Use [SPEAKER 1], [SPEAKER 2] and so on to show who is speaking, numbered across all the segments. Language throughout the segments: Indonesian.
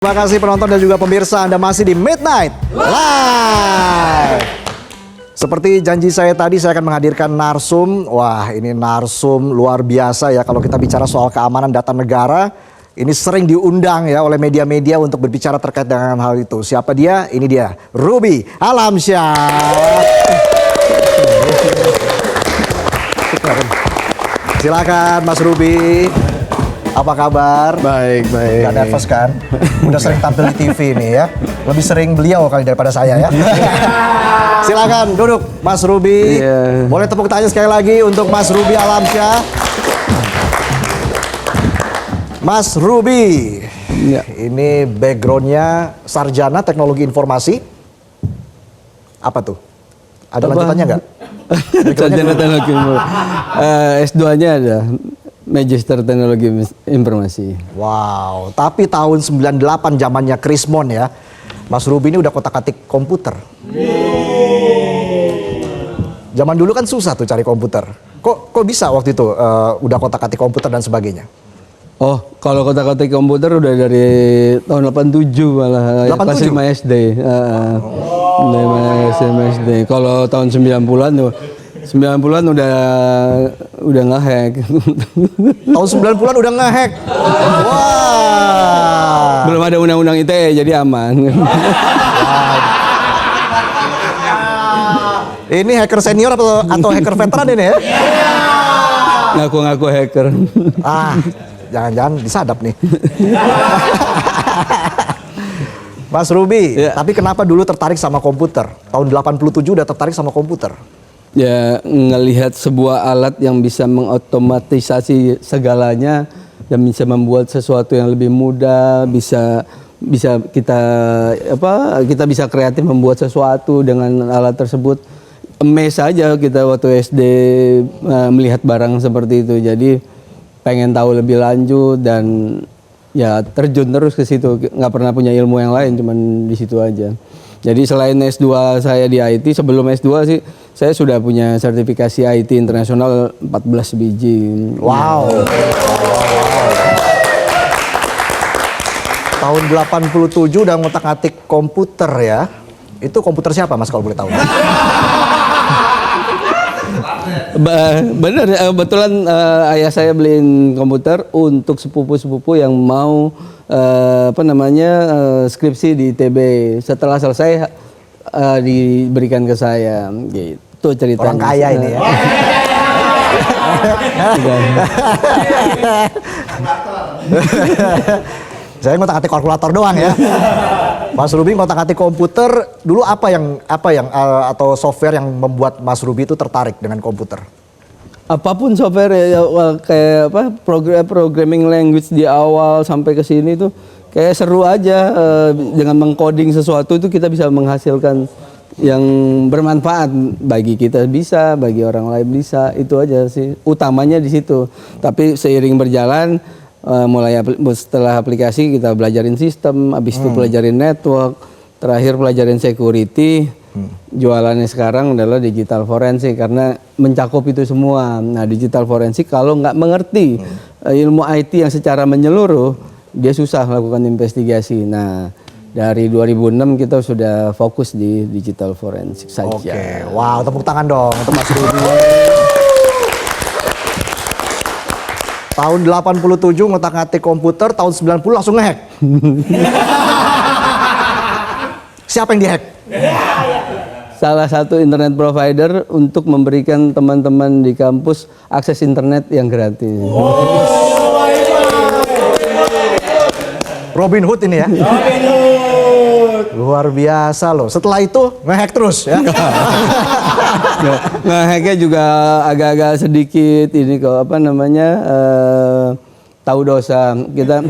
[SPEAKER 1] Terima kasih penonton dan juga pemirsa, Anda masih di Midnight Live. Seperti janji saya tadi, saya akan menghadirkan narsum. Wah, ini narsum luar biasa ya. Kalau kita bicara soal keamanan data negara, ini sering diundang ya oleh media-media untuk berbicara terkait dengan hal itu. Siapa dia? Ini dia, Ruby Alamsyah. Silakan Mas Ruby. Apa kabar?
[SPEAKER 2] Baik.
[SPEAKER 1] Gak nervous kan? Udah sering tampil di TV nih ya. Lebih sering beliau kali daripada saya ya. Silakan duduk Mas Ruby.
[SPEAKER 2] Iya.
[SPEAKER 1] Boleh tepuk tangan sekali lagi untuk Mas Ruby Alamsyah. Mas Ruby.
[SPEAKER 2] Iya.
[SPEAKER 1] Ini backgroundnya sarjana teknologi informasi. Apa tuh? Ada lanjutannya nggak?
[SPEAKER 2] Sarjana teknologi S2-nya ada Magister Teknologi Informasi.
[SPEAKER 1] Wow, tapi tahun 98 zamannya Krismon ya. Mas Ruby ini udah kotak-atik komputer. Zaman dulu kan susah tuh cari komputer. Kok bisa waktu itu udah kotak-atik komputer dan sebagainya?
[SPEAKER 2] Oh, kalau kotak-kotak komputer udah dari tahun 87 malah.
[SPEAKER 1] 87?
[SPEAKER 2] Pas 5 SD. 5 SD. Kalau tahun 90-an tuh 90-an udah nge-hack.
[SPEAKER 1] Tahun 90-an udah nge-hack. Wah.
[SPEAKER 2] Belum ada undang-undang ITE jadi aman.
[SPEAKER 1] Ini hacker senior atau hacker veteran ini ya?
[SPEAKER 2] Ngaku-ngaku hacker.
[SPEAKER 1] Ah, jangan-jangan disadap nih. Mas Ruby,
[SPEAKER 2] Ya.
[SPEAKER 1] tapi kenapa dulu tertarik sama komputer? Tahun 87 udah tertarik sama komputer.
[SPEAKER 2] Ya, ngelihat sebuah alat yang bisa mengotomatisasi segalanya dan bisa membuat sesuatu yang lebih mudah, bisa kita bisa kreatif membuat sesuatu dengan alat tersebut. Amazed saja kita waktu SD melihat barang seperti itu. Jadi pengen tahu lebih lanjut dan ya terjun terus ke situ. Nggak pernah punya ilmu yang lain, cuman di situ aja. Jadi selain S2 saya di IT, sebelum S2 sih saya sudah punya sertifikasi IT internasional 14 biji.
[SPEAKER 1] Wow. Tahun 87 udah ngotak-ngatik komputer ya. Itu komputer siapa Mas kalau boleh tahu?
[SPEAKER 2] Bener, kebetulan ayah saya beliin komputer untuk sepupu-sepupu yang mau skripsi di ITB. Setelah selesai diberikan ke saya, gitu ceritanya.
[SPEAKER 1] Orang kaya ini ya. Saya ngotak-ngatik kalkulator doang ya. Mas Ruby ngotak-ngatik komputer dulu apa yang atau software yang membuat Mas Ruby itu tertarik dengan komputer?
[SPEAKER 2] Apapun software ya, kayak programming language di awal sampai ke sini tuh kayak seru aja, dengan mengcoding sesuatu itu kita bisa menghasilkan yang bermanfaat bagi kita bisa, bagi orang lain bisa, itu aja sih utamanya di situ. Tapi seiring berjalan setelah aplikasi kita belajarin sistem, habis itu pelajarin network, terakhir pelajarin security. Jualannya sekarang adalah digital forensik karena mencakup itu semua. Nah, digital forensik kalau nggak mengerti ilmu IT yang secara menyeluruh, dia susah melakukan investigasi. Nah, dari 2006 kita sudah fokus di digital forensik saja.
[SPEAKER 1] Oke, wow, tepuk tangan dong untuk Mas Ruby. Tahun 87 ngotak-ngatik komputer, tahun 90 langsung ngehack. Siapa yang dihack?
[SPEAKER 2] Salah satu internet provider untuk memberikan teman-teman di kampus akses internet yang gratis.
[SPEAKER 1] Robin Hood ini ya. Luar biasa loh. Setelah itu ngehack terus ya.
[SPEAKER 2] Ngehacknya juga agak-agak sedikit ini kok tahu dosa kita.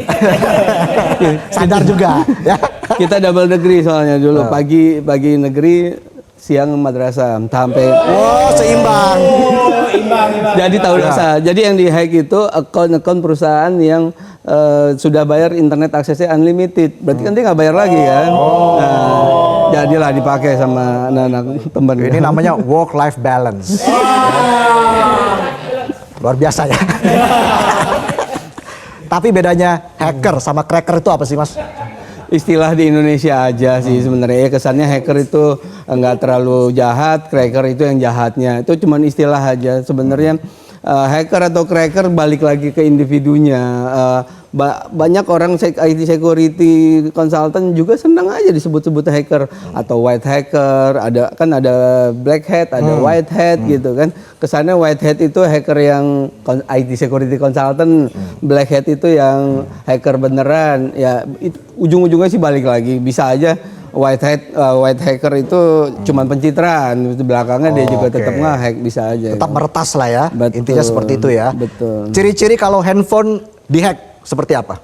[SPEAKER 1] Sadar juga ya.
[SPEAKER 2] Kita double degree soalnya dulu, pagi negeri, siang madrasah sampai.
[SPEAKER 1] Oh, seimbang.
[SPEAKER 2] Jadi tahu dosa. Jadi yang dihack itu akun perusahaan yang sudah bayar internet aksesnya unlimited. Berarti kan dia nggak bayar lagi kan. Nah, jadilah dipakai sama anak-anak teman.
[SPEAKER 1] Ini namanya work life balance. Luar biasa ya. Tapi bedanya hacker sama cracker itu apa sih, Mas?
[SPEAKER 2] istilah di Indonesia aja sih sebenarnya. Ya, kesannya hacker itu nggak terlalu jahat, cracker itu yang jahatnya. Itu cuma istilah aja. Sebenarnya hacker atau cracker balik lagi ke individunya. Banyak orang IT security consultant juga senang aja disebut-sebut hacker atau white hacker. Ada black hat, ada white hat gitu kan. Kesannya white hat itu hacker yang IT security consultant, black hat itu yang hacker beneran. Ya ujung-ujungnya sih balik lagi, bisa aja white hacker itu cuman pencitraan, di belakangnya dia juga tetap nge-hack, bisa aja.
[SPEAKER 1] Tetap meretas lah ya.
[SPEAKER 2] Betul.
[SPEAKER 1] Intinya seperti itu ya.
[SPEAKER 2] Betul.
[SPEAKER 1] Ciri-ciri kalau handphone dihack seperti apa?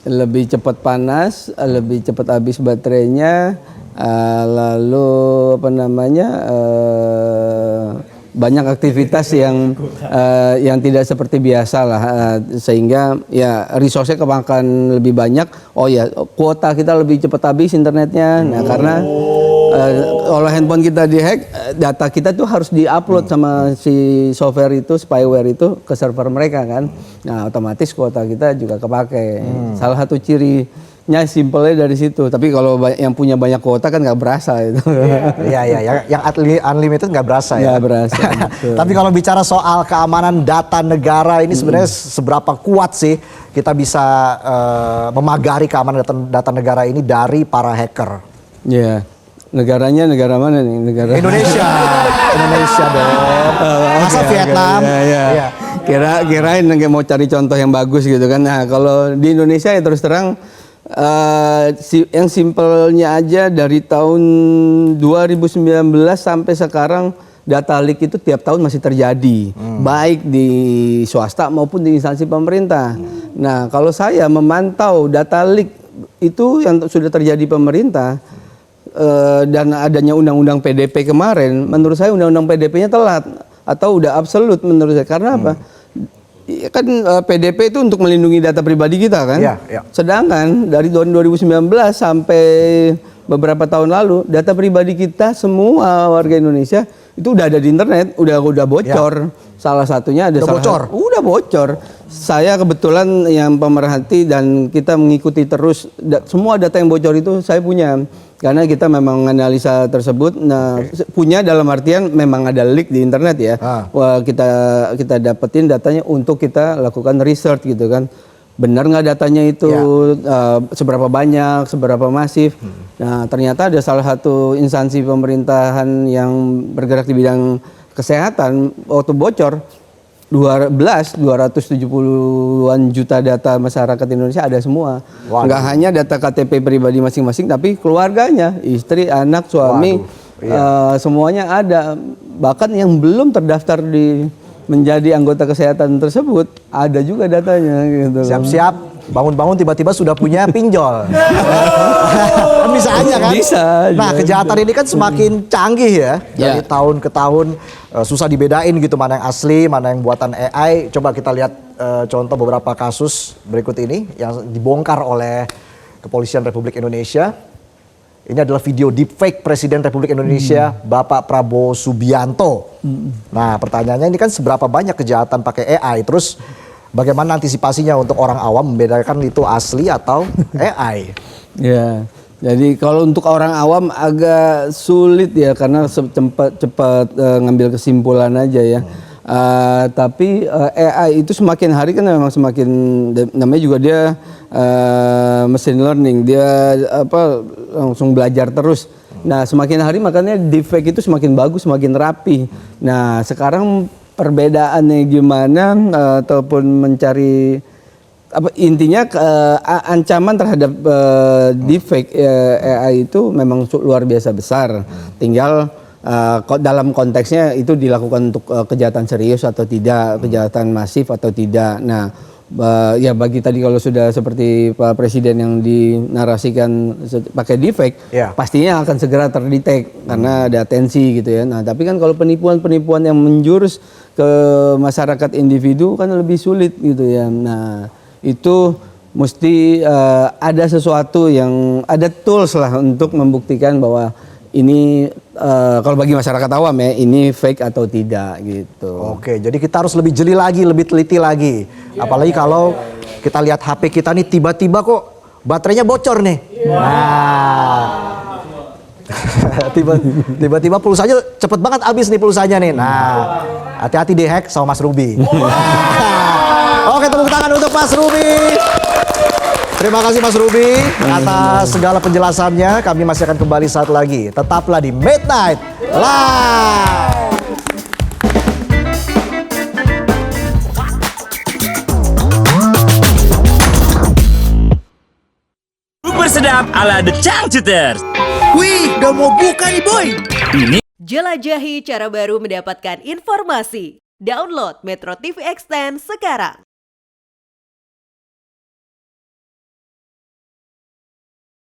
[SPEAKER 2] Lebih cepat panas, lebih cepat habis baterainya, lalu apa namanya, banyak aktivitas yang tidak seperti biasa lah, sehingga ya resource-nya kemakan lebih banyak. Oh ya, kuota kita lebih cepat habis internetnya. Nah, karena kalau handphone kita dihack, data kita tuh harus diupload sama si software itu, spyware itu ke server mereka kan. Nah, otomatis kuota kita juga kepake. Salah satu cirinya simpelnya dari situ. Tapi kalau yang punya banyak kuota kan nggak berasa itu.
[SPEAKER 1] Iya, yang unlimited nggak berasa ya.
[SPEAKER 2] Nggak berasa.
[SPEAKER 1] Tapi kalau bicara soal keamanan data negara ini sebenarnya seberapa kuat sih kita bisa memagari keamanan data negara ini dari para hacker?
[SPEAKER 2] Iya. Negaranya negara mana nih? Negara
[SPEAKER 1] Indonesia. Indonesia dong. Masa Vietnam?
[SPEAKER 2] Iya. Kirain nggak mau cari contoh yang bagus gitu kan. Nah, kalau di Indonesia ya terus terang yang simpelnya aja dari tahun 2019 sampai sekarang data leak itu tiap tahun masih terjadi, baik di swasta maupun di instansi pemerintah. Nah, kalau saya memantau data leak itu yang sudah terjadi pemerintah, dan adanya undang-undang PDP kemarin, menurut saya undang-undang PDP-nya telat atau udah absolut menurut saya. Karena apa? Kan PDP itu untuk melindungi data pribadi kita kan.
[SPEAKER 1] Ya.
[SPEAKER 2] Sedangkan dari tahun 2019 sampai beberapa tahun lalu, data pribadi kita semua warga Indonesia itu udah ada di internet, udah bocor. Ya. Salah satunya ada udah bocor. Saya kebetulan yang pemerhati dan kita mengikuti terus semua data yang bocor itu saya punya. Karena kita memang analisa tersebut, punya dalam artian memang ada leak di internet ya. Wah, kita dapetin datanya untuk kita lakukan research gitu kan. Benar nggak datanya itu, seberapa banyak, seberapa masif. Nah, ternyata ada salah satu instansi pemerintahan yang bergerak di bidang kesehatan, waktu bocor 270-an juta data masyarakat Indonesia ada semua. Nggak hanya data KTP pribadi masing-masing, tapi keluarganya, istri, anak, suami, semuanya ada. Bahkan yang belum terdaftar menjadi anggota kesehatan tersebut, ada juga datanya. Gitu.
[SPEAKER 1] Siap-siap, bangun-bangun tiba-tiba sudah punya pinjol. Kan bisa aja kan?
[SPEAKER 2] Bisa aja.
[SPEAKER 1] Nah, kejahatan ini kan semakin canggih ya. Dari tahun ke tahun susah dibedain gitu mana yang asli, mana yang buatan AI. Coba kita lihat contoh beberapa kasus berikut ini yang dibongkar oleh Kepolisian Republik Indonesia. Ini adalah video deepfake Presiden Republik Indonesia Bapak Prabowo Subianto. Nah, pertanyaannya ini kan seberapa banyak kejahatan pakai AI, terus bagaimana antisipasinya untuk orang awam membedakan itu asli atau AI?
[SPEAKER 2] Ya, jadi kalau untuk orang awam agak sulit ya karena cepat ngambil kesimpulan aja ya. Tapi AI itu semakin hari kan memang semakin, namanya juga dia machine learning, dia langsung belajar terus. Nah, semakin hari makanya deepfake itu semakin bagus, semakin rapi. Nah, sekarang perbedaannya gimana ataupun mencari intinya ancaman terhadap deepfake AI itu memang luar biasa besar. Tinggal dalam konteksnya itu dilakukan untuk kejahatan serius atau tidak, kejahatan masif atau tidak. Nah, ya bagi tadi kalau sudah seperti Pak Presiden yang dinarasikan pakai deepfake, pastinya akan segera terdetek karena ada atensi gitu ya. Nah, tapi kan kalau penipuan-penipuan yang menjurus ke masyarakat individu kan lebih sulit gitu ya. Nah, itu mesti ada sesuatu yang ada tools lah untuk membuktikan bahwa ini kalau bagi masyarakat awam ya, ini fake atau tidak gitu.
[SPEAKER 1] Oke, jadi kita harus lebih jeli lagi, lebih teliti lagi. Apalagi kalau kita lihat HP kita nih tiba-tiba kok baterainya bocor nih. Nah, tiba-tiba pulsanya cepet banget habis nih pulsanya nih. Nah, hati-hati di-hack sama Mas Ruby. Oke, tepuk tangan untuk Mas Ruby. Terima kasih Mas Ruby atas segala penjelasannya. Kami masih akan kembali saat lagi. Tetaplah di Midnight Live.
[SPEAKER 3] Super sedap ala The Changcuters.
[SPEAKER 4] Wih, udah mau buka nih boy.
[SPEAKER 3] Ini
[SPEAKER 5] Jelajahi cara baru mendapatkan informasi. Download Metro TV Extend sekarang.